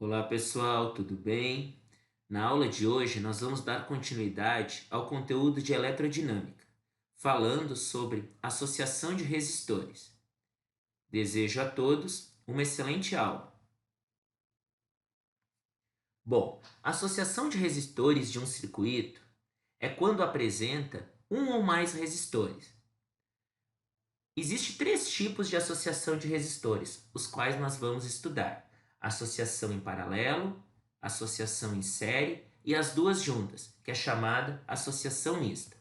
Olá pessoal, tudo bem? Na aula de hoje nós vamos dar continuidade ao conteúdo de eletrodinâmica, falando sobre associação de resistores. Desejo a todos uma excelente aula. Bom, a associação de resistores de um circuito é quando apresenta um ou mais resistores. Existem três tipos de associação de resistores, os quais nós vamos estudar: associação em paralelo, associação em série e as duas juntas, que é chamada associação mista.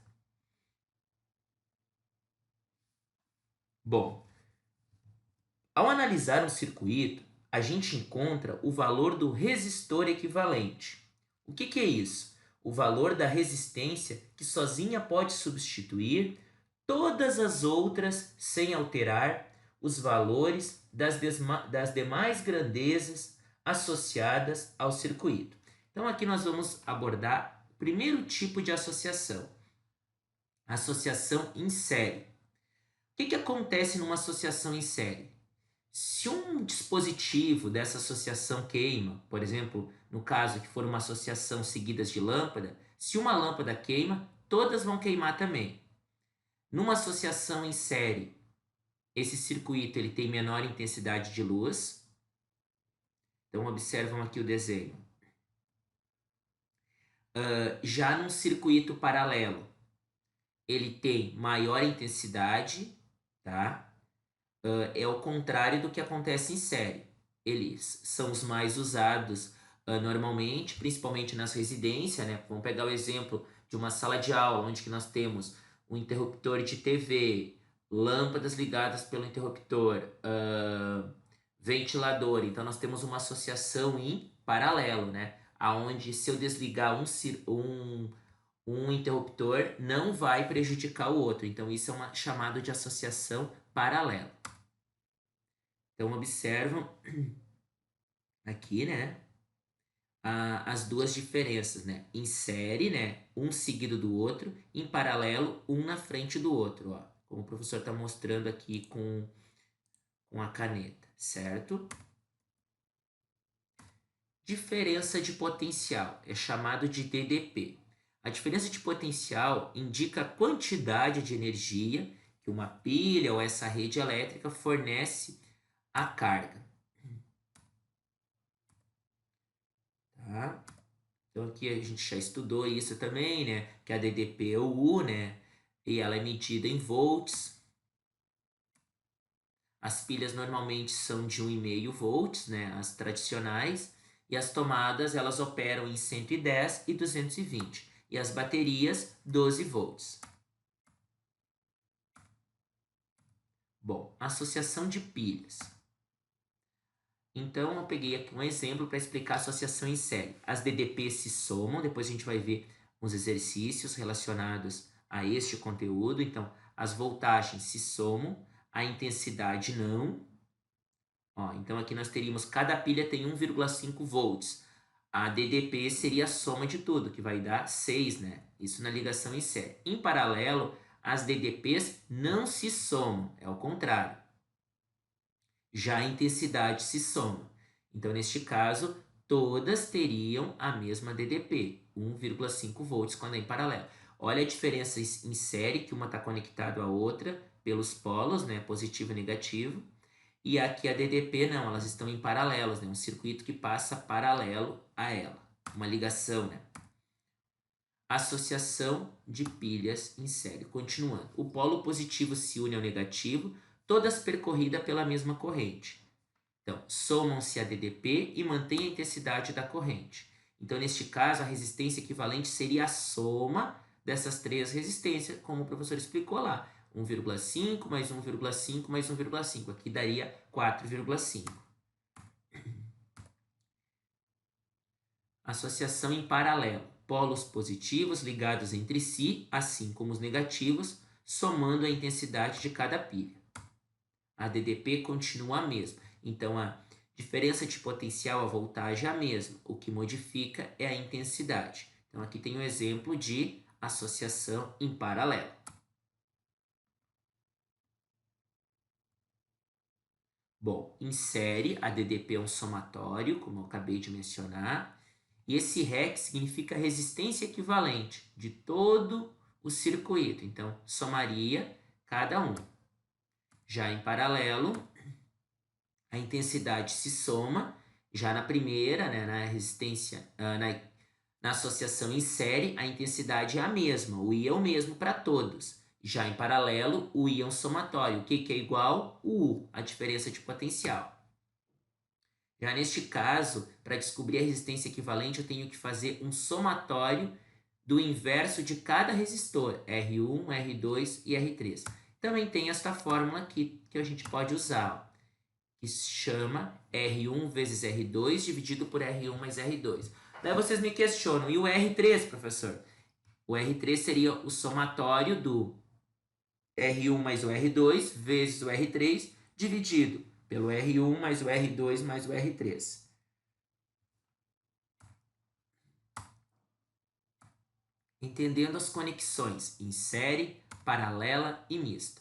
Bom, ao analisar um circuito, a gente encontra o valor do resistor equivalente. O que é isso? O valor da resistência que sozinha pode substituir todas as outras sem alterar os valores das demais grandezas associadas ao circuito. Então aqui nós vamos abordar o primeiro tipo de associação, associação em série. O que acontece numa associação em série? Se um dispositivo dessa associação queima, por exemplo, no caso que for uma associação seguidas de lâmpada, se uma lâmpada queima, todas vão queimar também. Numa associação em série, esse circuito ele tem menor intensidade de luz. Então, observam aqui o desenho. Já num circuito paralelo, ele tem maior intensidade, tá? É o contrário do que acontece em série. Eles são os mais usados normalmente, principalmente nas residências, né? Vamos pegar o exemplo de uma sala de aula, onde que nós temos um interruptor de TV, lâmpadas ligadas pelo interruptor, ventilador. Então, nós temos uma associação em paralelo, né? Aonde se eu desligar um interruptor, não vai prejudicar o outro. Então, isso é chamado de associação paralela. Então, observam aqui, né, as duas diferenças, né? Em série, né, um seguido do outro, em paralelo, um na frente do outro, ó, como o professor está mostrando aqui com a caneta, certo? Diferença de potencial é chamado de DDP. A diferença de potencial indica a quantidade de energia que uma pilha ou essa rede elétrica fornece à carga. Tá? Então aqui a gente já estudou isso também, né? Que a DDP é o U, né? E ela é medida em volts. As pilhas normalmente são de 1,5 volts, né? As tradicionais. E as tomadas, elas operam em 110 e 220. E as baterias, 12 volts. Bom, associação de pilhas. Então, eu peguei aqui um exemplo para explicar a associação em série. As DDPs se somam, depois a gente vai ver uns exercícios relacionados a este conteúdo. Então, as voltagens se somam, a intensidade não. Ó, então, aqui nós teríamos, cada pilha tem 1,5 volts. A DDP seria a soma de tudo, que vai dar 6, né? Isso na ligação em série. Em paralelo, as DDPs não se somam, é o contrário. Já a intensidade se soma. Então, neste caso, todas teriam a mesma DDP, 1,5 volts quando é em paralelo. Olha a diferença em série, que uma está conectada à outra pelos polos, né, positivo e negativo. E aqui a DDP não, elas estão em paralelos, né, um circuito que passa paralelo a ela. Uma ligação, né? Associação de pilhas em série. Continuando, o polo positivo se une ao negativo, todas percorridas pela mesma corrente. Então, somam-se a DDP e mantém a intensidade da corrente. Então, neste caso, a resistência equivalente seria a soma dessas três resistências, como o professor explicou lá. 1,5 mais 1,5 mais 1,5. Aqui daria 4,5. Associação em paralelo. Polos positivos ligados entre si, assim como os negativos, somando a intensidade de cada pilha. A DDP continua a mesma. Então, a diferença de potencial, a voltagem é a mesma. O que modifica é a intensidade. Então, aqui tem um exemplo de associação em paralelo. Bom, em série, a DDP é um somatório, como eu acabei de mencionar, e esse REC significa resistência equivalente de todo o circuito. Então, somaria cada um. Já em paralelo, a intensidade se soma, já na primeira, né, na resistência, na associação em série, a intensidade é a mesma, o I é o mesmo para todos. Já em paralelo, o I é um somatório. O que é igual? O U, a diferença de potencial. Já neste caso, para descobrir a resistência equivalente, eu tenho que fazer um somatório do inverso de cada resistor, R1, R2 e R3. Também tem esta fórmula aqui que a gente pode usar, que se chama R1 vezes R2 dividido por R1 mais R2. Daí vocês me questionam, e o R3, professor? O R3 seria o somatório do R1 mais o R2 vezes o R3 dividido pelo R1 mais o R2 mais o R3. Entendendo as conexões em série, paralela e mista.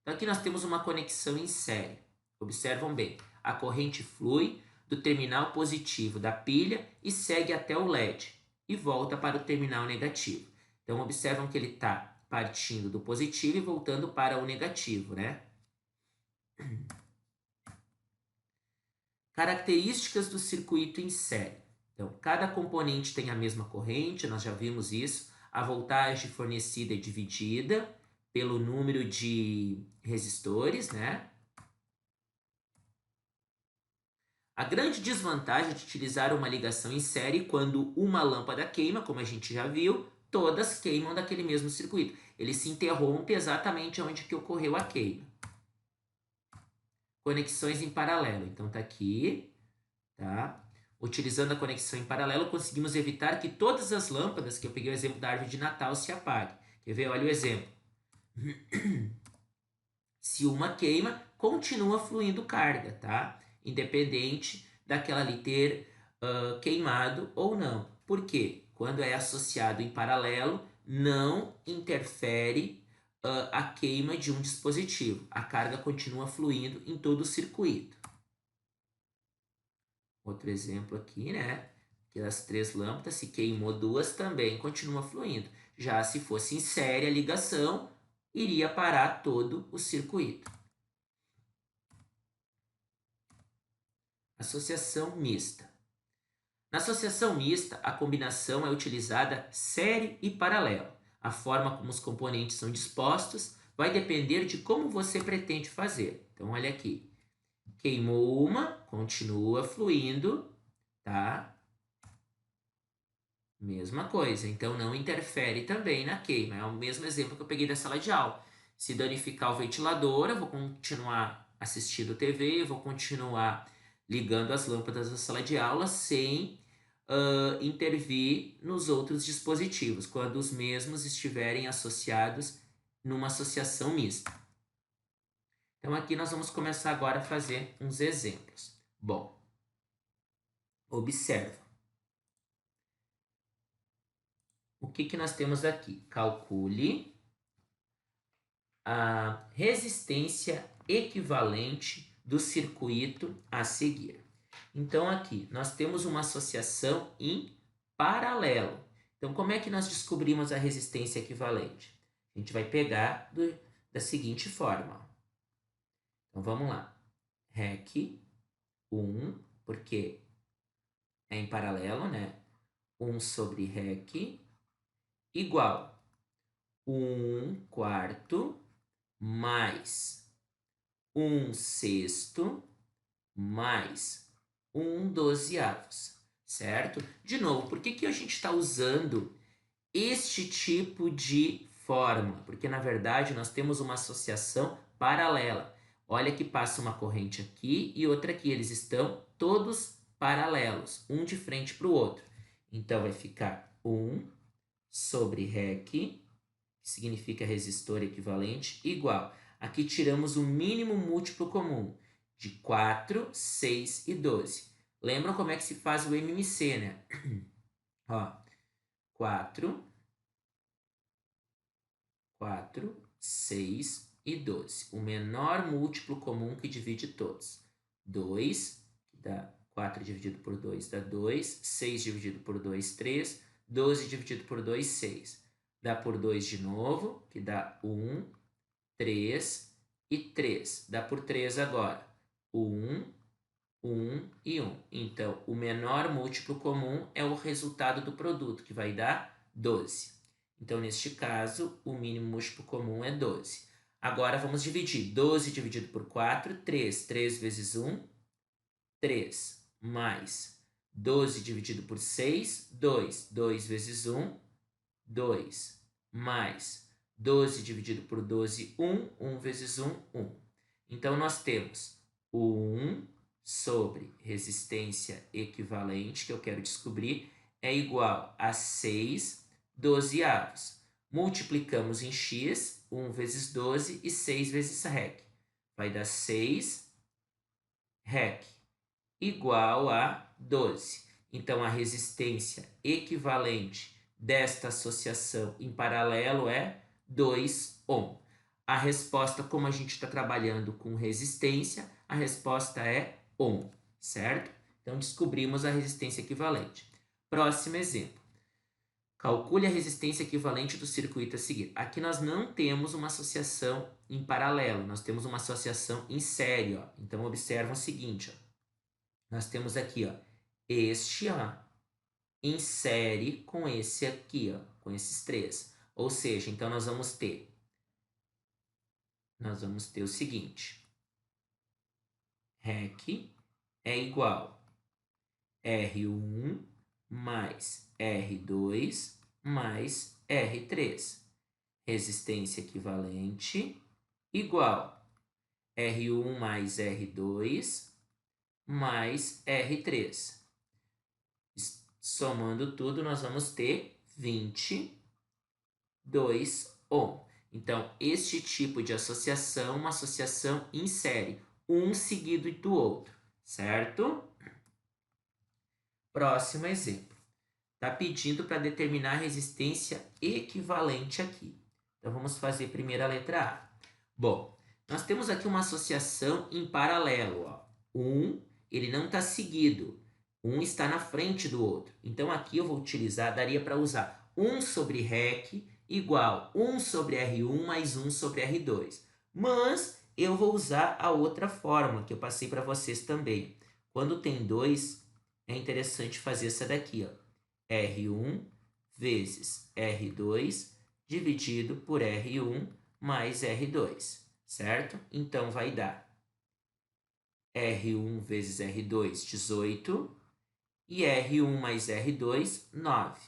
Então aqui nós temos uma conexão em série. Observam bem, a corrente flui do terminal positivo da pilha e segue até o LED e volta para o terminal negativo. Então observam que ele está partindo do positivo e voltando para o negativo, né? Características do circuito em série. Então, cada componente tem a mesma corrente, nós já vimos isso. A voltagem fornecida é dividida pelo número de resistores, né? A grande desvantagem de utilizar uma ligação em série quando uma lâmpada queima, como a gente já viu, todas queimam daquele mesmo circuito. Ele se interrompe exatamente onde que ocorreu a queima. Conexões em paralelo. Então tá aqui, tá? Utilizando a conexão em paralelo, conseguimos evitar que todas as lâmpadas, que eu peguei o exemplo da árvore de Natal, se apaguem. Quer ver? Olha o exemplo. Se uma queima, continua fluindo carga, tá? Independente daquela ali ter queimado ou não. Por quê? Quando é associado em paralelo, não interfere a queima de um dispositivo. A carga continua fluindo em todo o circuito. Outro exemplo aqui, né? Que das 3 lâmpadas, se queimou 2, também continua fluindo. Já se fosse em série a ligação, iria parar todo o circuito. Associação mista. Na associação mista, a combinação é utilizada série e paralelo. A forma como os componentes são dispostos vai depender de como você pretende fazer. Então, olha aqui. Queimou uma, continua fluindo, tá? Mesma coisa. Então, não interfere também na queima. É o mesmo exemplo que eu peguei da sala de aula. Se danificar o ventilador, eu vou continuar assistindo TV, eu vou continuar ligando as lâmpadas da sala de aula sem intervir nos outros dispositivos, quando os mesmos estiverem associados numa associação mista. Então, aqui nós vamos começar agora a fazer uns exemplos. Bom, observa. O que nós temos aqui? Calcule a resistência equivalente do circuito a seguir. Então, aqui nós temos uma associação em paralelo. Então, como é que nós descobrimos a resistência equivalente? A gente vai pegar da seguinte forma. Então, vamos lá. REC 1, porque é em paralelo, né? 1 sobre REC igual 1 quarto mais 1 sexto mais 1 dozeavos, certo? De novo, por que a gente está usando este tipo de fórmula? Porque, na verdade, nós temos uma associação paralela. Olha que passa uma corrente aqui e outra aqui. Eles estão todos paralelos, um de frente para o outro. Então, vai ficar 1 sobre REC, que significa resistor equivalente, igual. Aqui tiramos o mínimo múltiplo comum de 4, 6 e 12. Lembram como é que se faz o MMC, né? Ó, 4, 6 e 12. O menor múltiplo comum que divide todos. 2, que dá 4 dividido por 2 dá 2, 6 dividido por 2, 3, 12 dividido por 2, 6. Dá por 2 de novo, que dá 1, 3 e 3. Dá por 3 agora. 1, 1 e 1. Então, o menor múltiplo comum é o resultado do produto, que vai dar 12. Então, neste caso, o mínimo múltiplo comum é 12. Agora, vamos dividir. 12 dividido por 4, 3. 3 vezes 1, 3. Mais 12 dividido por 6, 2. 2 vezes 1, 2. Mais 12 dividido por 12, 1. 1 vezes 1, 1. Então, nós temos o 1 sobre resistência equivalente, que eu quero descobrir, é igual a 6 dozeavos. Multiplicamos em x, 1 vezes 12 e 6 vezes rec. Vai dar 6 rec igual a 12. Então, a resistência equivalente desta associação em paralelo é 2 ohm. A resposta, como a gente está trabalhando com resistência, a resposta é ohm, certo? Então, descobrimos a resistência equivalente. Próximo exemplo. Calcule a resistência equivalente do circuito a seguir. Aqui nós não temos uma associação em paralelo, nós temos uma associação em série. Ó. Então, observa o seguinte. Ó. Nós temos aqui, ó, este em série com esse aqui, ó, com esses três. Ou seja, então nós vamos ter o seguinte. REC é igual R1 mais R2 mais R3. Resistência equivalente igual R1 mais R2 mais R3. Somando tudo, nós vamos ter 22 ohm. Então, este tipo de associação é uma associação em série, um seguido do outro, certo? Próximo exemplo. Está pedindo para determinar a resistência equivalente aqui. Então, vamos fazer primeiro a letra A. Bom, nós temos aqui uma associação em paralelo. Ó. Ele não está seguido. Um está na frente do outro. Então, aqui eu vou utilizar, daria para usar 1 sobre REC igual 1 sobre R1 mais 1 sobre R2. Mas eu vou usar a outra fórmula que eu passei para vocês também. Quando tem 2, é interessante fazer essa daqui. Ó. R1 vezes R2 dividido por R1 mais R2, certo? Então, vai dar R1 vezes R2, 18, e R1 mais R2, 9.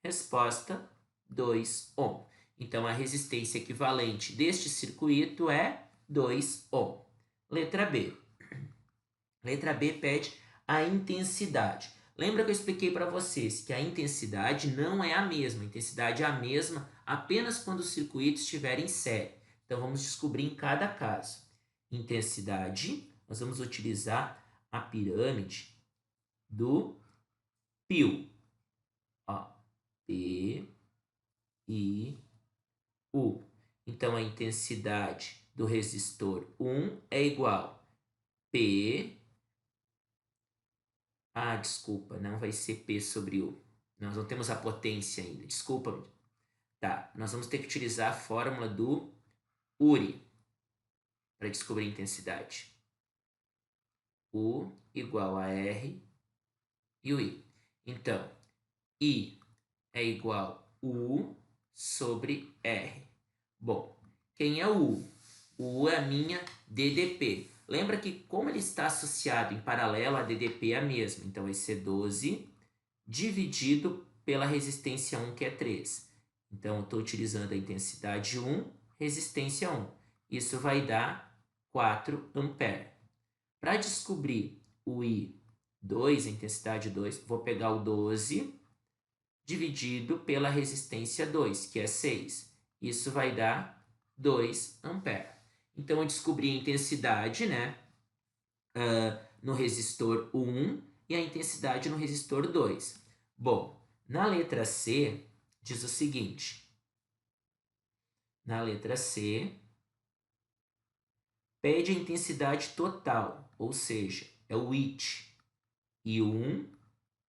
Resposta, 2 ohm. Então, a resistência equivalente deste circuito é 2 ohm. Letra B. Letra B pede a intensidade. Lembra que eu expliquei para vocês que a intensidade não é a mesma. A intensidade é a mesma apenas quando o circuito estiver em série. Então, vamos descobrir em cada caso. Intensidade, nós vamos utilizar a pirâmide do π. Ó, P, I, U. Então, a intensidade do resistor 1 é igual P. Ah, desculpa, não vai ser P sobre U. Nós não temos a potência ainda, desculpa. Tá, nós vamos ter que utilizar a fórmula do Uri para descobrir a intensidade. U igual a R e o I. Então, I é igual a U sobre R. Bom, quem é o U? O U é a minha DDP. Lembra que como ele está associado em paralelo, a DDP é a mesma. Então, vai ser 12 dividido pela resistência 1, que é 3. Então, eu estou utilizando a intensidade 1, resistência 1. Isso vai dar 4 ampere. Para descobrir o I2, a intensidade 2, vou pegar o 12 dividido pela resistência 2, que é 6. Isso vai dar 2 ampere. Então, eu descobri a intensidade, né, no resistor 1 e a intensidade no resistor 2. Bom, na letra C, diz o seguinte. Na letra C, pede a intensidade total, ou seja, é o IT, I1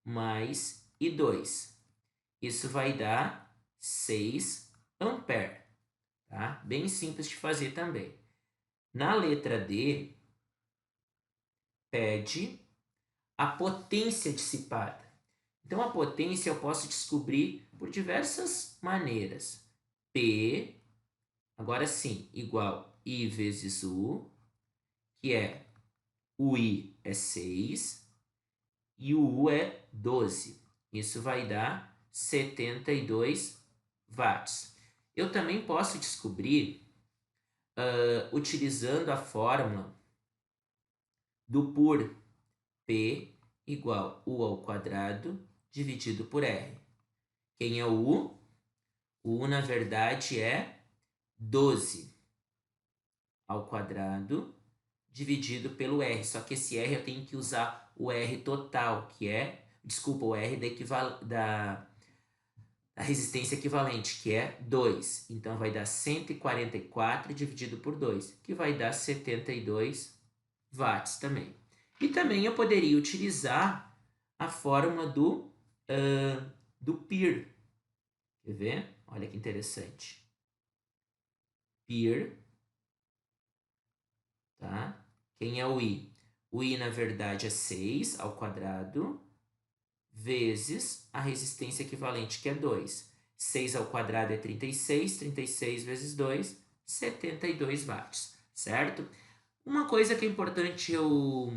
mais I2. Isso vai dar 6 ampere, tá? Bem simples de fazer também. Na letra D, pede a potência dissipada. Então, a potência eu posso descobrir por diversas maneiras. P, agora sim, igual I vezes U, que é o I é 6 e o U é 12. Isso vai dar 72 watts. Eu também posso descobrir utilizando a fórmula do por P igual U ao quadrado dividido por R. Quem é o U? O U, na verdade, é 12 ao quadrado dividido pelo R. Só que esse R eu tenho que usar o R total, que é, desculpa, o R da resistência equivalente, que é 2. Então, vai dar 144 dividido por 2, que vai dar 72 watts também. E também eu poderia utilizar a fórmula do PIR. Quer ver? Olha que interessante. PIR, tá? Quem é o I? O I, na verdade, é 6 ao quadrado vezes a resistência equivalente, que é 2. 6 ao quadrado é 36, 36 vezes 2, 72 watts, certo? Uma coisa que é importante eu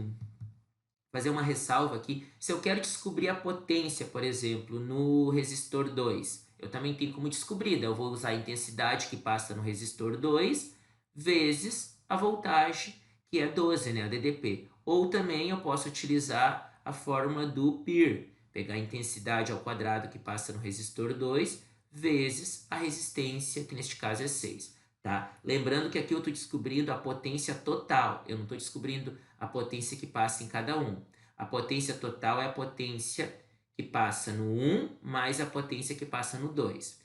fazer uma ressalva aqui, se eu quero descobrir a potência, por exemplo, no resistor 2, eu também tenho como descobrir, eu vou usar a intensidade que passa no resistor 2 vezes a voltagem, que é 12, né, a DDP. Ou também eu posso utilizar a fórmula do PIR, pegar a intensidade ao quadrado que passa no resistor 2 vezes a resistência, que neste caso é 6. Tá? Lembrando que aqui eu estou descobrindo a potência total, eu não estou descobrindo a potência que passa em cada um. A potência total é a potência que passa no 1 mais a potência que passa no 2.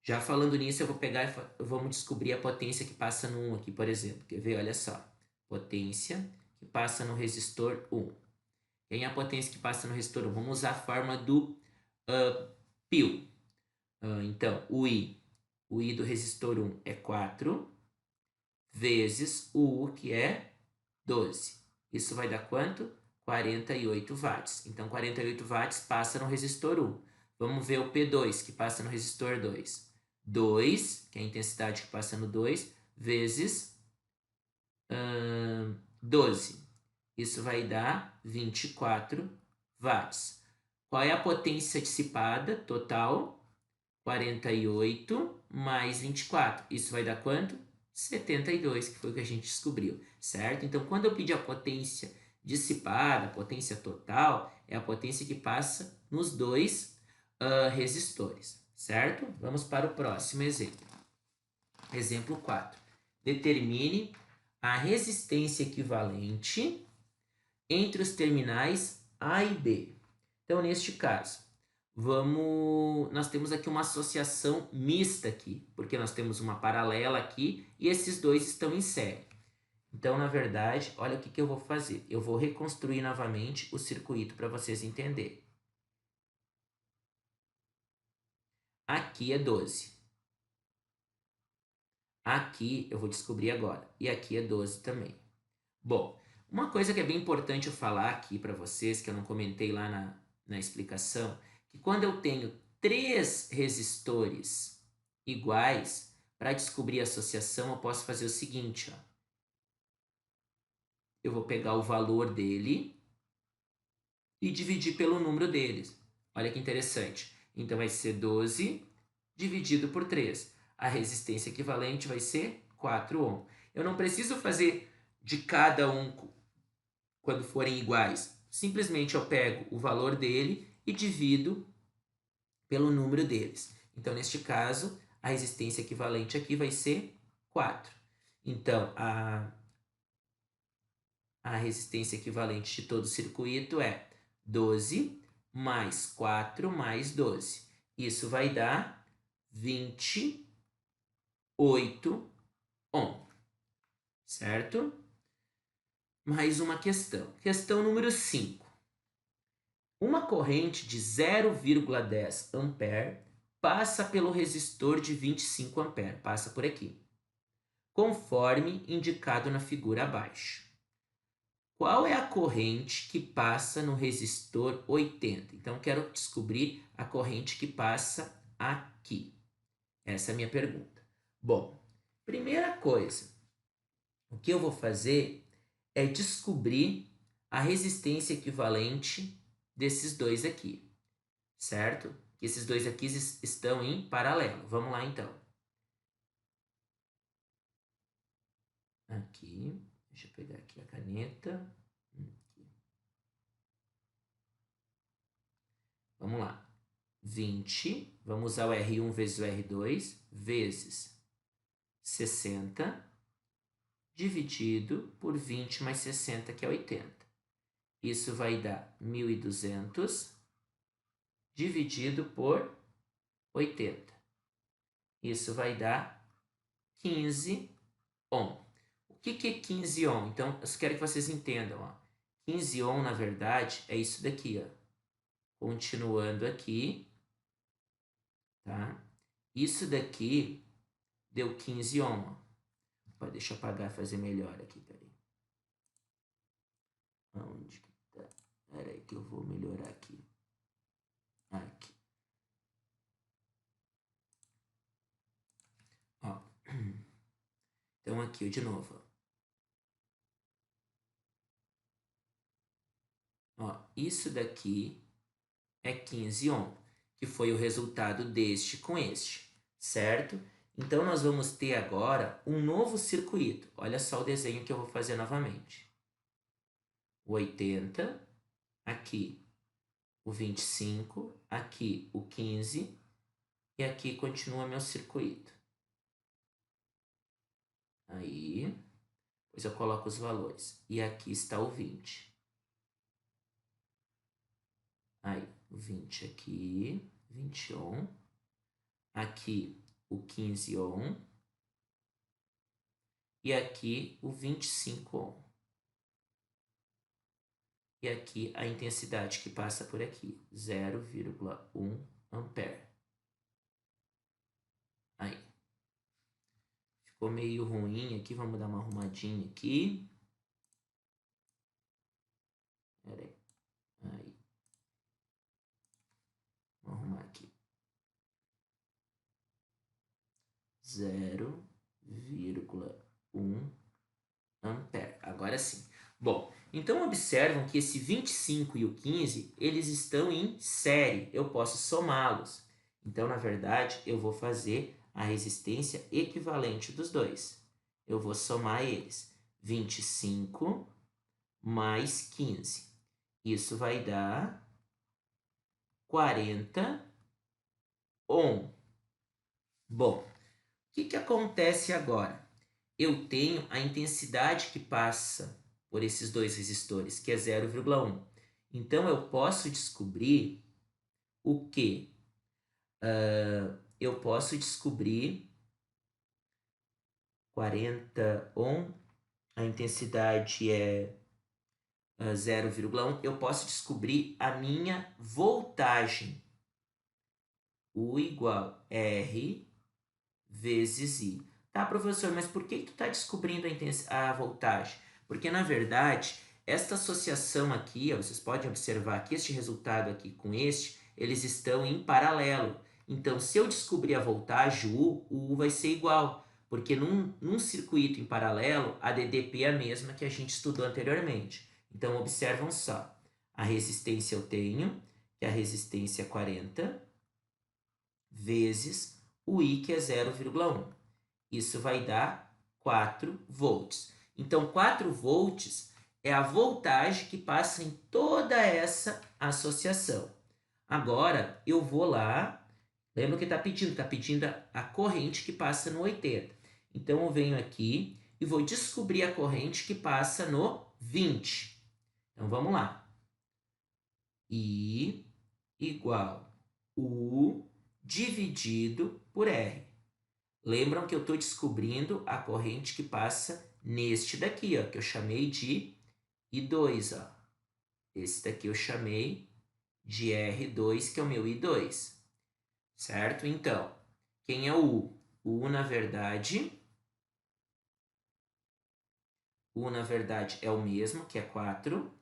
Já falando nisso, eu vou pegar e vamos descobrir a potência que passa no 1 aqui, por exemplo. Quer ver? Olha só. Potência que passa no resistor 1. Quem é a potência que passa no resistor 1? Vamos usar a fórmula do π. Então, o I do resistor 1 é 4 vezes o U, que é 12. Isso vai dar quanto? 48 watts. Então, 48 watts passa no resistor 1. Vamos ver o P2, que passa no resistor 2. 2, que é a intensidade que passa no 2, vezes 12. Isso vai dar 24 watts. Qual é a potência dissipada total? 48 mais 24. Isso vai dar quanto? 72, que foi o que a gente descobriu, certo? Então, quando eu pedir a potência dissipada, a potência total, é a potência que passa nos dois resistores, certo? Vamos para o próximo exemplo. Exemplo 4. Determine a resistência equivalente entre os terminais A e B. Então, neste caso, nós temos aqui uma associação mista aqui, porque nós temos uma paralela aqui e esses dois estão em série. Então, na verdade, olha o que eu vou fazer. Eu vou reconstruir novamente o circuito para vocês entenderem. Aqui é 12. Aqui eu vou descobrir agora. E aqui é 12 também. Bom, uma coisa que é bem importante eu falar aqui para vocês, que eu não comentei lá na explicação, que quando eu tenho 3 resistores iguais, para descobrir a associação, eu posso fazer o seguinte, ó. Eu vou pegar o valor dele e dividir pelo número deles. Olha que interessante. Então, vai ser 12 dividido por 3. A resistência equivalente vai ser 4 ohm. Eu não preciso fazer de cada um quando forem iguais. Simplesmente eu pego o valor dele e divido pelo número deles. Então, neste caso, a resistência equivalente aqui vai ser 4. Então, a resistência equivalente de todo o circuito é 12 mais 4 mais 12. Isso vai dar 28 ohm, certo? mais uma questão. Questão número 5. Uma corrente de 0,10 ampere passa pelo resistor de 25 ampere, passa por aqui, conforme indicado na figura abaixo. Qual é a corrente que passa no resistor 80? Então, quero descobrir a corrente que passa aqui. Essa é a minha pergunta. Bom, primeira coisa, o que eu vou fazer é descobrir a resistência equivalente desses dois aqui, certo? Esses dois aqui estão em paralelo. Vamos lá, então. Aqui, deixa eu pegar aqui a caneta. Aqui. Vamos lá. 20, vamos usar o R1 vezes o R2, vezes 60, dividido por 20 mais 60, que é 80. Isso vai dar 1.200, dividido por 80. Isso vai dar 15 ohm. O que é 15 ohm? Então, eu só quero que vocês entendam. Ó. 15 ohm, na verdade, é isso daqui. Ó. Continuando aqui. Tá? Isso daqui deu 15 ohm. Ó. Deixa eu apagar e fazer melhor aqui. Peraí. Onde que tá? Peraí que eu vou melhorar aqui. Aqui. Ó. Então, aqui, de novo. Ó, isso daqui é 15 ohm, que foi o resultado deste com este, certo? Então, nós vamos ter agora um novo circuito. Olha só o desenho que eu vou fazer novamente. O 80, aqui o 25, aqui o 15 e aqui continua meu circuito. Aí, depois eu coloco os valores. E aqui está o 20. Aí, o 20 aqui, 20 ohm. Aqui o 15 ohm. E aqui o 25 ohm. E aqui a intensidade que passa por aqui, 0,1 ampere. Aí. Ficou meio ruim aqui, vamos dar uma arrumadinha aqui. Pera aí. Aí. Vamos arrumar aqui. 0,1 ampere. Agora sim. Bom, então observam que esse 25 e o 15, eles estão em série. Eu posso somá-los. Então, na verdade, eu vou fazer a resistência equivalente dos dois. Eu vou somar eles. 25 mais 15. Isso vai dar 40 ohm. Bom, o que acontece agora? Eu tenho a intensidade que passa por esses dois resistores, que é 0,1. Então, eu posso descobrir o quê? Eu posso descobrir 40 ohm, a intensidade é 0,1. Eu posso descobrir a minha voltagem. U igual R vezes I. Tá, professor, mas por que tu está descobrindo a voltagem? Porque, na verdade, esta associação aqui, ó, vocês podem observar que este resultado aqui com este, eles estão em paralelo. Então, se eu descobrir a voltagem U, o U vai ser igual. Porque num circuito em paralelo, a DDP é a mesma que a gente estudou anteriormente. Então, observam só. A resistência eu tenho, que é a resistência 40, vezes o I, que é 0,1. Isso vai dar 4 volts. Então, 4 volts é a voltagem que passa em toda essa associação. Agora, eu vou lá, lembra o que está pedindo? Está pedindo a corrente que passa no 80. Então, eu venho aqui e vou descobrir a corrente que passa no 20. Então, vamos lá. I igual U dividido por R. Lembram que eu estou descobrindo a corrente que passa neste daqui, ó, que eu chamei de I2, ó. Esse daqui eu chamei de R2, que é o meu I2, certo? Então, quem é o U? O U, na verdade, é o mesmo, que é 4,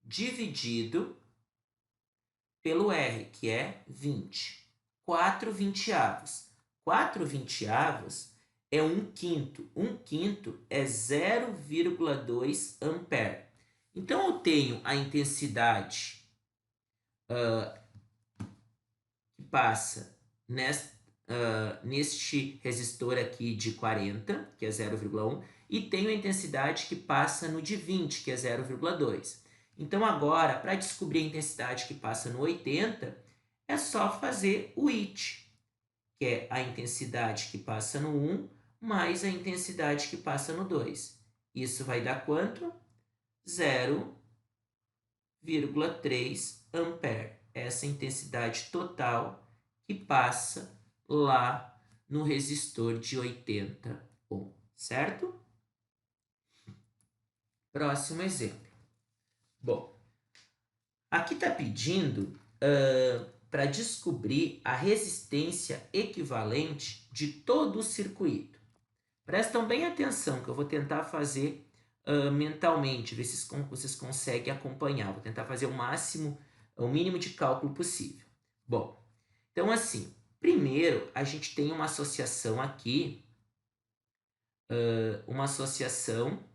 dividido pelo R, que é 20. 4 vinteavos. 4 vinteavos é 1/5. 1/5 é 0,2 ampere. Então, eu tenho a intensidade que passa neste resistor aqui de 40, que é 0,1, e tenho a intensidade que passa no de 20, que é 0,2. Então, agora, para descobrir a intensidade que passa no 80, é só fazer o IT, que é a intensidade que passa no 1 mais a intensidade que passa no 2. Isso vai dar quanto? 0,3 ampere. Essa é a intensidade total que passa lá no resistor de 80 ohm, certo? Próximo exemplo. Bom, aqui está pedindo para descobrir a resistência equivalente de todo o circuito. Prestam bem atenção que eu vou tentar fazer mentalmente, ver se vocês conseguem acompanhar. Vou tentar fazer o mínimo de cálculo possível. Bom, então assim, primeiro a gente tem uma associação aqui, uma associação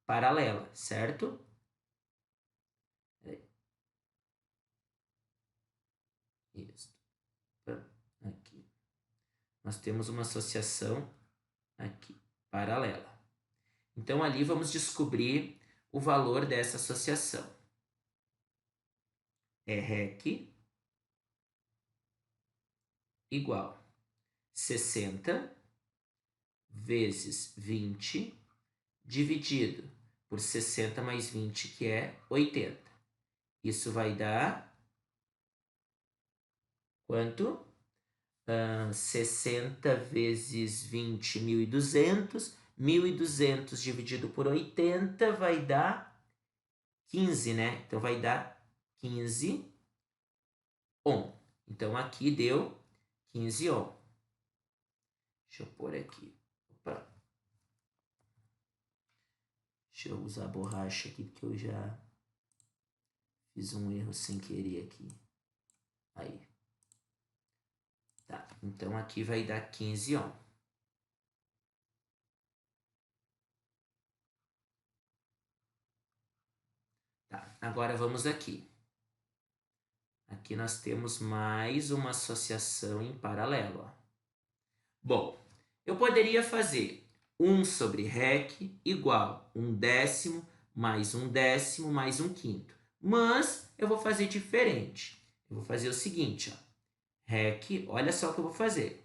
paralela, certo? Isso. Aqui. Nós temos uma associação aqui, paralela. Então, ali vamos descobrir o valor dessa associação. É REC igual 60 vezes 20 dividido por 60 mais 20, que é 80. Isso vai dar quanto? 60 vezes 20, 1.200. 1.200 dividido por 80 vai dar 15, né? Então, vai dar 15 ohm. Então, aqui deu 15 ohm. Deixa eu pôr aqui. Opa. Deixa eu usar a borracha aqui, porque eu já fiz um erro sem querer aqui. Aí. Tá, então aqui vai dar 15 ohm. Tá, agora vamos aqui. Aqui nós temos mais uma associação em paralelo, ó. Bom, eu poderia fazer 1 sobre REC igual 1/10 mais 1/10 mais 1/5. Mas eu vou fazer diferente. Eu vou fazer o seguinte, ó. REC, olha só o que eu vou fazer.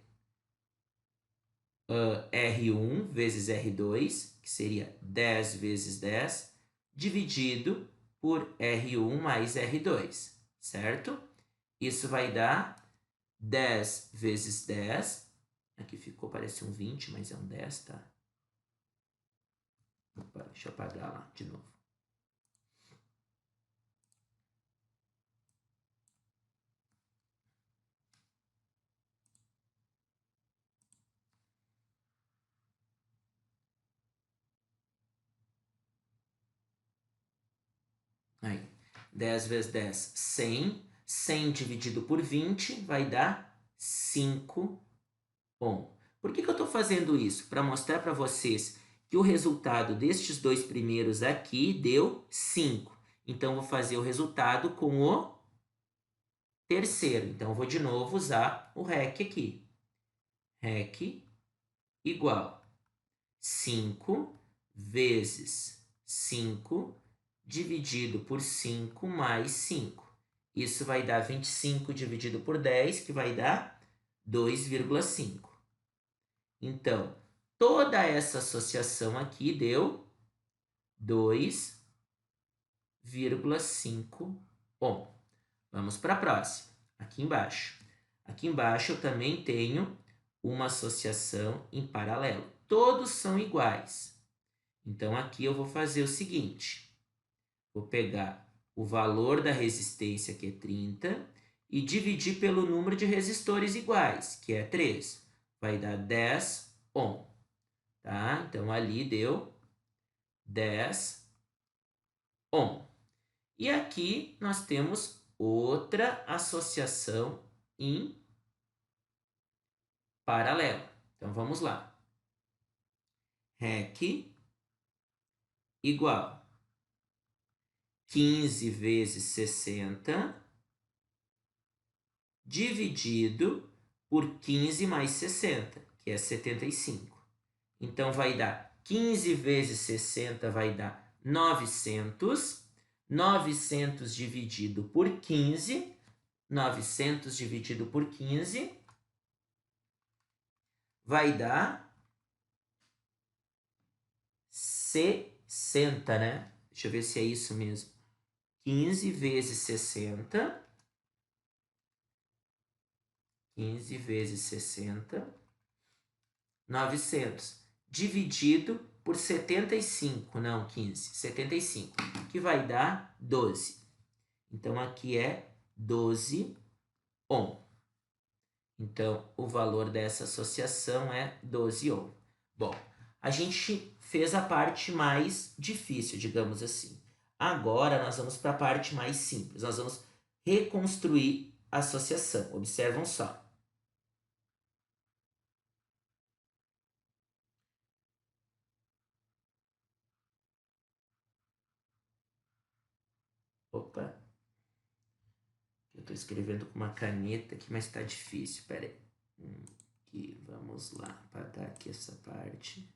R1 vezes R2, que seria 10 vezes 10, dividido por R1 mais R2, certo? Isso vai dar 10 vezes 10. Aqui ficou, parece um 20, mas é um 10, tá? Opa, deixa eu apagar lá de novo. Aí, 10 vezes 10, 100. 100 dividido por 20 vai dar 5 ohm. Por que eu estou fazendo isso? Para mostrar para vocês que o resultado destes dois primeiros aqui deu 5. Então, vou fazer o resultado com o terceiro. Então, vou de novo usar o REC aqui. REC igual 5 vezes 5 dividido por 5 mais 5. Isso vai dar 25 dividido por 10, que vai dar 2,5. Então, toda essa associação aqui deu 2,5 ohm. Vamos para a próxima. Aqui embaixo. Aqui embaixo eu também tenho uma associação em paralelo. Todos são iguais. Então, aqui eu vou fazer o seguinte. Vou pegar o valor da resistência, que é 30, e dividir pelo número de resistores iguais, que é 3. Vai dar 10 ohm. Tá? Então, ali deu 10 ohm. E aqui nós temos outra associação em paralelo. Então, vamos lá. REC igual 15 vezes 60 dividido por 15 mais 60, que é 75. Então, vai dar 15 vezes 60 vai dar 900. 900 dividido por 15. 900 dividido por 15 vai dar 60, né? Deixa eu ver se é isso mesmo. 15 vezes 60. 15 vezes 60. 900 dividido por 75, não 15, 75, que vai dar 12. Então, aqui é 12 ohm. Então, o valor dessa associação é 12 ohm. Bom, a gente fez a parte mais difícil, digamos assim. Agora, nós vamos para a parte mais simples. Nós vamos reconstruir a associação. Observam só. Opa, eu estou escrevendo com uma caneta aqui, mas está difícil. Pera aí. Aqui, vamos lá, apagar aqui essa parte.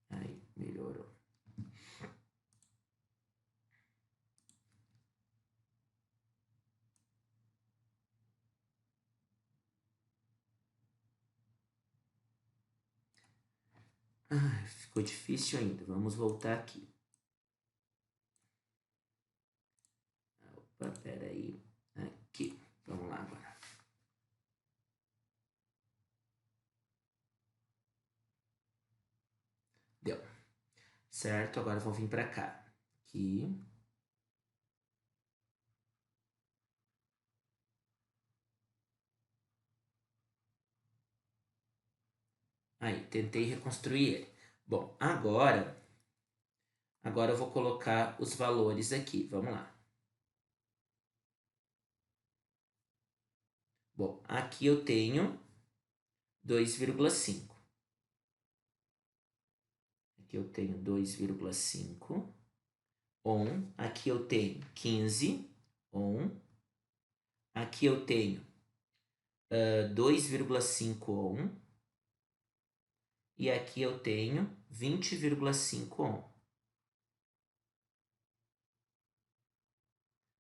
Aí, melhorou. Ficou difícil ainda. Vamos voltar aqui. Opa, pera aí. Aqui. Vamos lá agora. Deu. Certo? Agora vou vir para cá. Aqui. Aí, tentei reconstruir ele. Bom, agora eu vou colocar os valores aqui. Vamos lá. Bom, aqui eu tenho 2,5. Aqui eu tenho 2,5 ohm. Aqui eu tenho 15 ohm. Aqui eu tenho 2,5 ohm. E aqui eu tenho 20,5 ohm.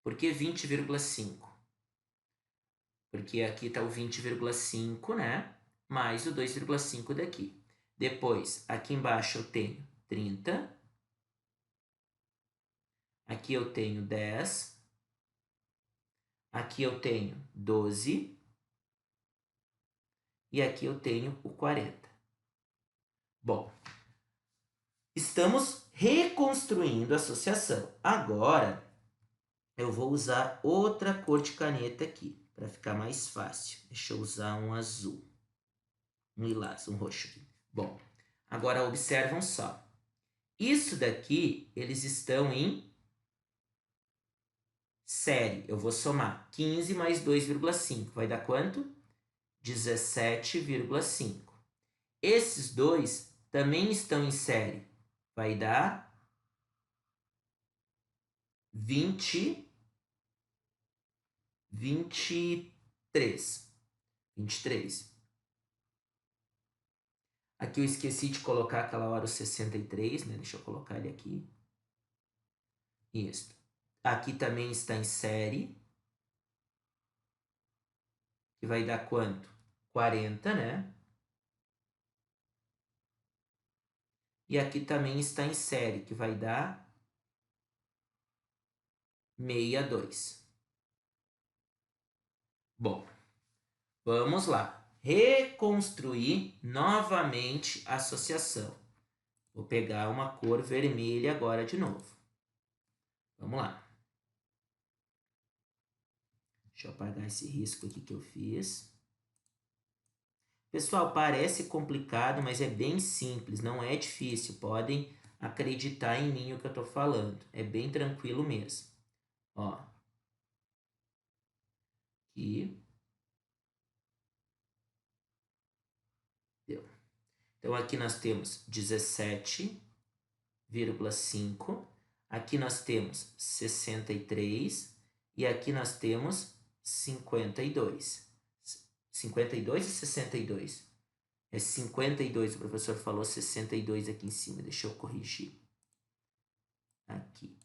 Por que 20,5? Porque aqui está o 20,5, né? Mais o 2,5 daqui. Depois, aqui embaixo eu tenho 30. Aqui eu tenho 10. Aqui eu tenho 12. E aqui eu tenho o 40. Bom, estamos reconstruindo a associação. Agora, eu vou usar outra cor de caneta aqui, para ficar mais fácil. Deixa eu usar um azul. Um lilás, um roxo aqui. Bom, agora observam só. Isso daqui, eles estão em série. Eu vou somar 15 mais 2,5. Vai dar quanto? 17,5. Esses dois também estão em série. Vai dar 23. 23. Aqui eu esqueci de colocar aquela hora o 63, né? Deixa eu colocar ele aqui. Isso. Aqui também está em série. Que vai dar quanto? 40, né? E aqui também está em série, que vai dar 62. Bom, vamos lá. Reconstruir novamente a associação. Vou pegar uma cor vermelha agora de novo. Vamos lá. Deixa eu apagar esse risco aqui que eu fiz. Pessoal, parece complicado, mas é bem simples, não é difícil. Podem acreditar em mim o que eu estou falando. É bem tranquilo mesmo. Ó. Aqui. Deu. Então, aqui nós temos 17,5. Aqui nós temos 63. E aqui nós temos 52. 52 e 62. É 52, o professor falou 62 aqui em cima. Deixa eu corrigir. Aqui.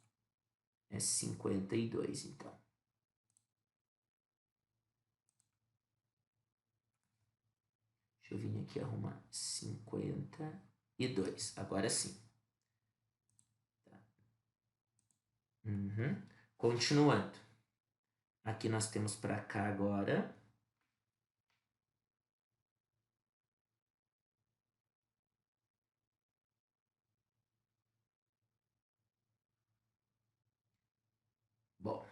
É 52, então. Deixa eu vir aqui arrumar 52. Agora sim. Tá. Continuando. Aqui nós temos para cá agora. Bom,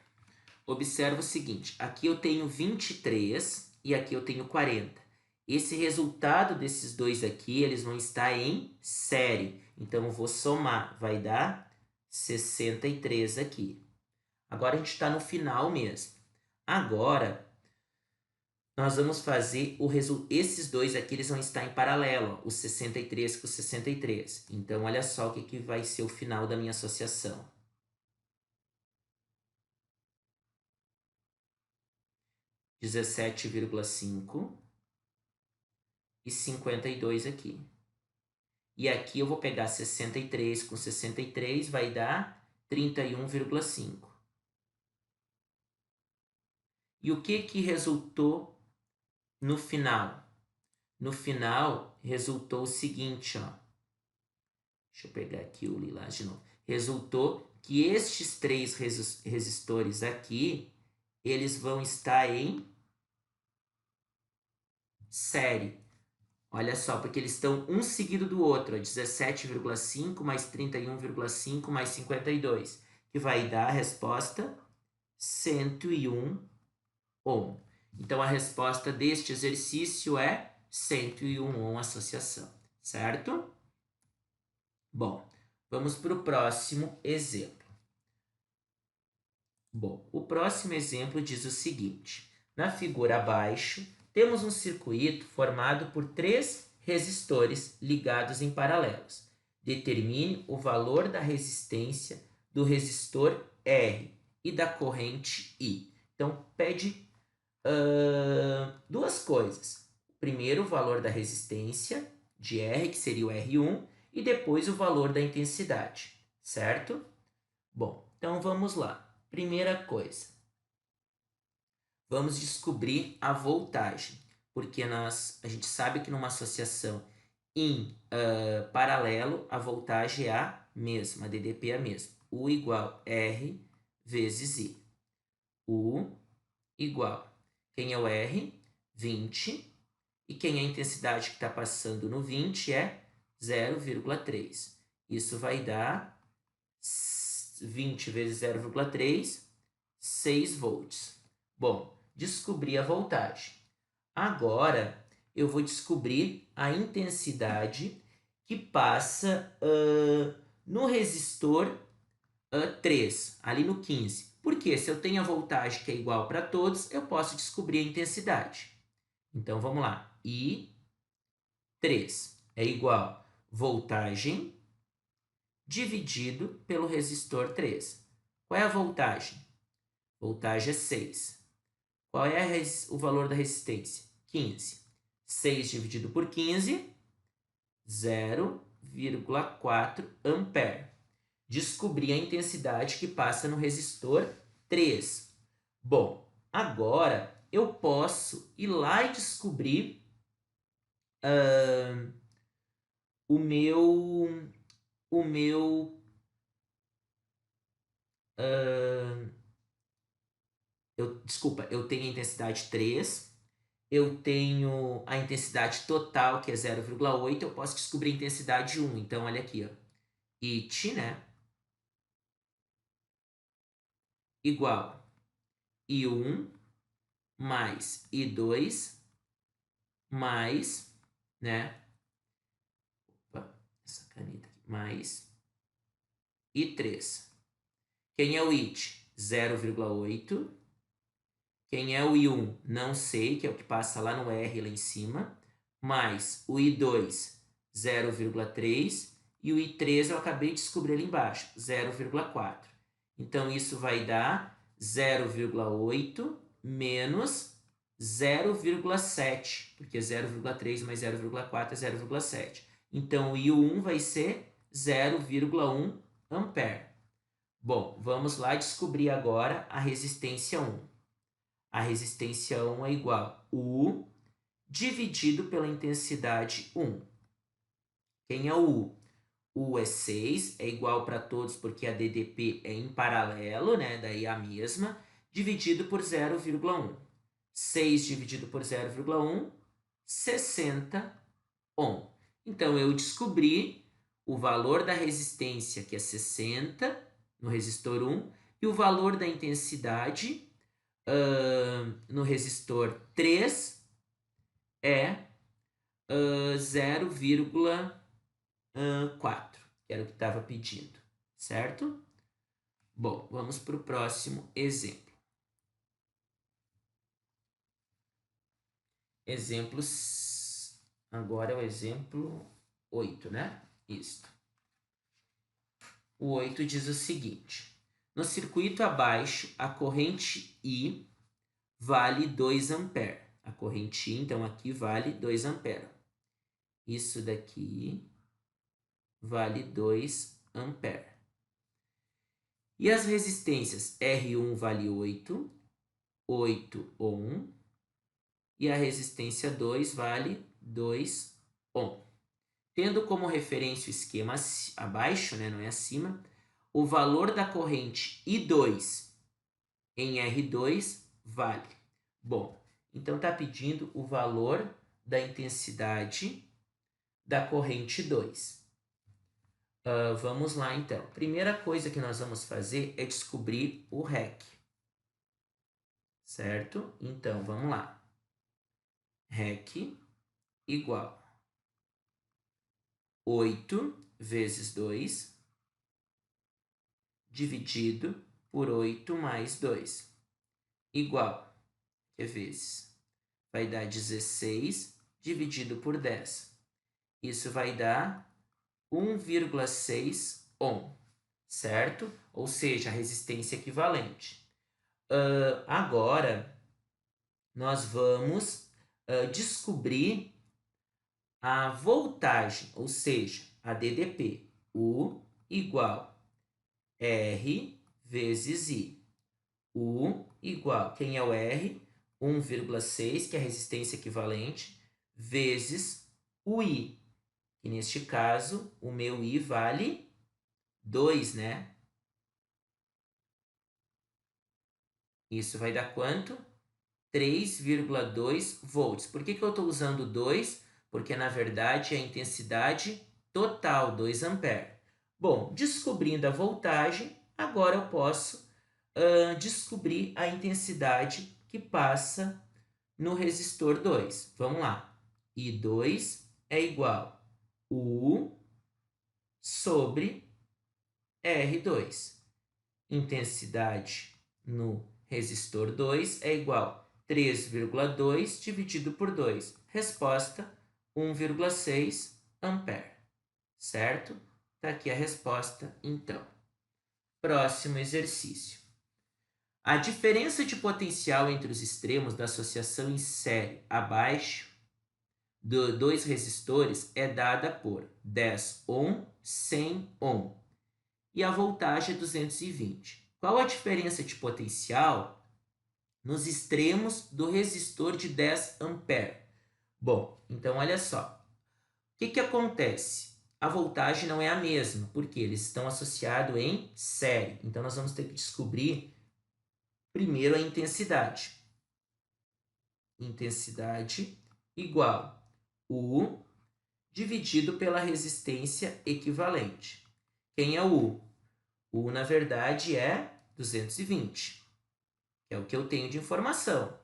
observa o seguinte. Aqui eu tenho 23 e aqui eu tenho 40. Esse resultado desses dois aqui, eles vão estar em série. Então, eu vou somar. Vai dar 63 aqui. Agora, a gente está no final mesmo. Agora, nós vamos fazer esses dois aqui, eles vão estar em paralelo. Ó, o 63 com o 63. Então, olha só o que vai ser o final da minha associação. 17,5 e 52 aqui. E aqui eu vou pegar 63 com 63, vai dar 31,5. E o que resultou no final? No final, resultou o seguinte, ó. Deixa eu pegar aqui o lilás de novo. Resultou que estes três resistores aqui, eles vão estar em série. Olha só, porque eles estão um seguido do outro, 17,5 mais 31,5 mais 52, que vai dar a resposta 101 ohm. Então, a resposta deste exercício é 101 ohm associação, certo? Bom, vamos para o próximo exemplo. Bom, o próximo exemplo diz o seguinte. Na figura abaixo, temos um circuito formado por 3 resistores ligados em paralelos. Determine o valor da resistência do resistor R e da corrente I. Então, pede duas coisas. Primeiro, o valor da resistência de R, que seria o R1, e depois o valor da intensidade, certo? Bom, então vamos lá. Primeira coisa, vamos descobrir a voltagem, porque a gente sabe que numa associação em paralelo, a voltagem é a mesma, a DDP é a mesma. U igual R vezes I. U igual, quem é o R? 20. E quem é a intensidade que está passando no 20 é 0,3. Isso vai dar 20 vezes 0,3, 6 volts. Bom, descobri a voltagem. Agora, eu vou descobrir a intensidade que passa no resistor 3, ali no 15. Porque se eu tenho a voltagem que é igual para todos, eu posso descobrir a intensidade. Então, vamos lá. I3 é igual voltagem dividido pelo resistor 3. Qual é a voltagem? Voltagem é 6. Qual é o valor da resistência? 15. 6 dividido por 15, 0,4 ampere. Descobri a intensidade que passa no resistor 3. Bom, agora eu posso ir lá e descobrir o meu desculpa, eu tenho a intensidade 3 eu tenho a intensidade total, que é 0,8, eu posso descobrir a intensidade 1. Então, olha aqui, ó. It, né? Igual I1 mais I2 mais, né? Opa, essa caneta aqui. Mais I3. Quem é o it? 0,8. Quem é o I1? Não sei, que é o que passa lá no R lá em cima. Mais o I2, 0,3. E o I3 eu acabei de descobrir ali embaixo, 0,4. Então, isso vai dar 0,8 menos 0,7, porque 0,3 mais 0,4 é 0,7. Então, o I1 vai ser 0,1 ampere. Bom, vamos lá descobrir agora a resistência 1. A resistência 1 é igual a U dividido pela intensidade 1. Quem é o U? U é 6, é igual para todos porque a DDP é em paralelo, né? Daí é a mesma, dividido por 0,1. 6 dividido por 0,1, 60 ohm. Então, eu descobri o valor da resistência, que é 60, no resistor 1, e o valor da intensidade no resistor 3 é 0,4, que era o que estava pedindo, certo? Bom, vamos para o próximo exemplo. Exemplos. Agora é o exemplo 8, né? Isto. O 8 diz o seguinte: no circuito abaixo, a corrente I vale 2 ampere. A corrente I, então, aqui vale 2 ampere. Isso daqui vale 2 ampere. E as resistências R1 vale 8, 8 ohm, e a resistência 2 vale 2 ohm. Tendo como referência o esquema abaixo, né, não é acima, o valor da corrente I2 em R2 vale. Bom, então está pedindo o valor da intensidade da corrente 2. Vamos lá, então. Primeira coisa que nós vamos fazer é descobrir o REC. Certo? Então, vamos lá. REC igual 8 vezes 2 dividido por 8 mais 2. Igual, que é vezes, vai dar 16 dividido por 10. Isso vai dar 1,6 ohm, certo? Ou seja, a resistência equivalente. Agora, nós vamos descobrir a voltagem, ou seja, a DDP. U igual R vezes I. U igual, quem é o R? 1,6, que é a resistência equivalente, vezes o I, que neste caso, o meu I vale 2, né? Isso vai dar quanto? 3,2 volts. Por que eu estou usando 2? Porque, na verdade, é a intensidade total, 2 ampere. Bom, descobrindo a voltagem, agora eu posso descobrir a intensidade que passa no resistor 2. Vamos lá. I2 é igual a U sobre R2. Intensidade no resistor 2 é igual a 3,2 dividido por 2. Resposta, 1,6 ampere. Certo? Está aqui a resposta, então. Próximo exercício. A diferença de potencial entre os extremos da associação em série abaixo de dois resistores é dada por 10 ohm, 100 ohm. E a voltagem é 220. Qual a diferença de potencial nos extremos do resistor de 10 ampere? Bom, então olha só. O que acontece? A voltagem não é a mesma, porque eles estão associados em série. Então, nós vamos ter que descobrir primeiro a intensidade. intensidade igual U dividido pela resistência equivalente. Quem é o U? O U, na verdade, é 220, que é o que eu tenho de informação,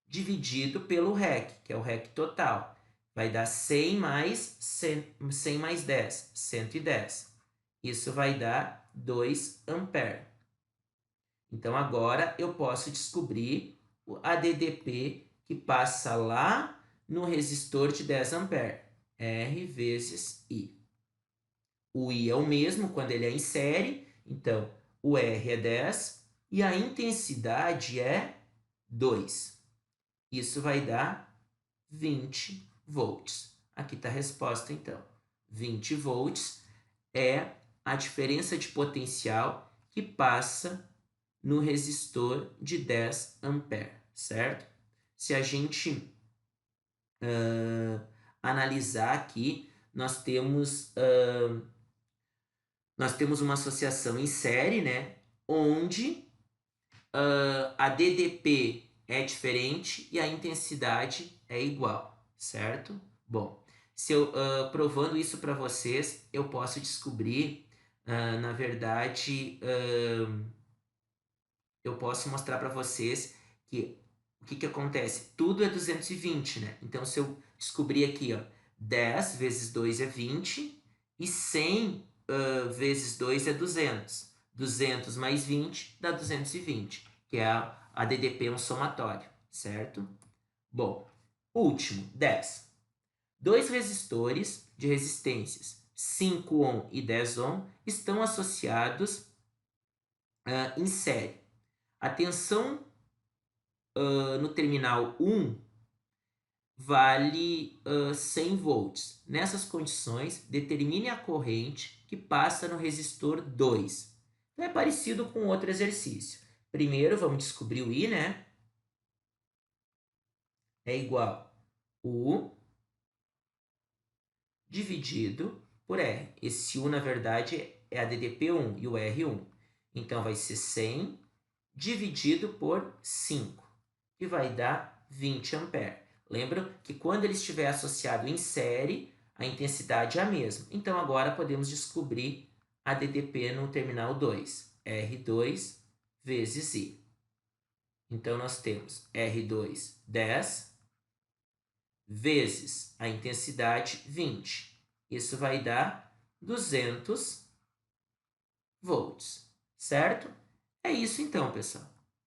dividido pelo REC, que é o REC total. Vai dar 100 mais 100 mais 10, 110. Isso vai dar 2 ampere. Então, agora eu posso descobrir a DDP que passa lá no resistor de 10 ampere. R vezes I. O I é o mesmo quando ele é em série, então o R é 10 e a intensidade é 2. Isso vai dar 20 volts. Aqui está a resposta, então. 20 volts é a diferença de potencial que passa no resistor de 10 ampere, certo? Se a gente analisar aqui, nós temos uma associação em série, né, onde a DDP é diferente e a intensidade é igual, certo? Bom, se eu provando isso para vocês, eu posso descobrir, na verdade, eu posso mostrar para vocês que o que acontece? Tudo é 220, né? Então, se eu descobrir aqui, ó, 10 vezes 2 é 20 e 100 vezes 2 é 200. 200 mais 20 dá 220, que é a DDP, um somatório, certo? Bom, último, 10. Dois resistores de resistências 5 ohm e 10 ohm estão associados em série. A tensão no terminal 1 vale 100 volts. Nessas condições, determine a corrente que passa no resistor 2. Então, é parecido com outro exercício. Primeiro, vamos descobrir o I, né? É igual U dividido por R. Esse U, na verdade, é a DDP1 e o R1. Então, vai ser 100 dividido por 5, que vai dar 20 ampere. Lembra que quando ele estiver associado em série, a intensidade é a mesma. Então, agora podemos descobrir a DDP no terminal 2. R2 vezes I. Então, nós temos R2, 10, vezes a intensidade, 20. Isso vai dar 200 volts, certo? É isso então, pessoal.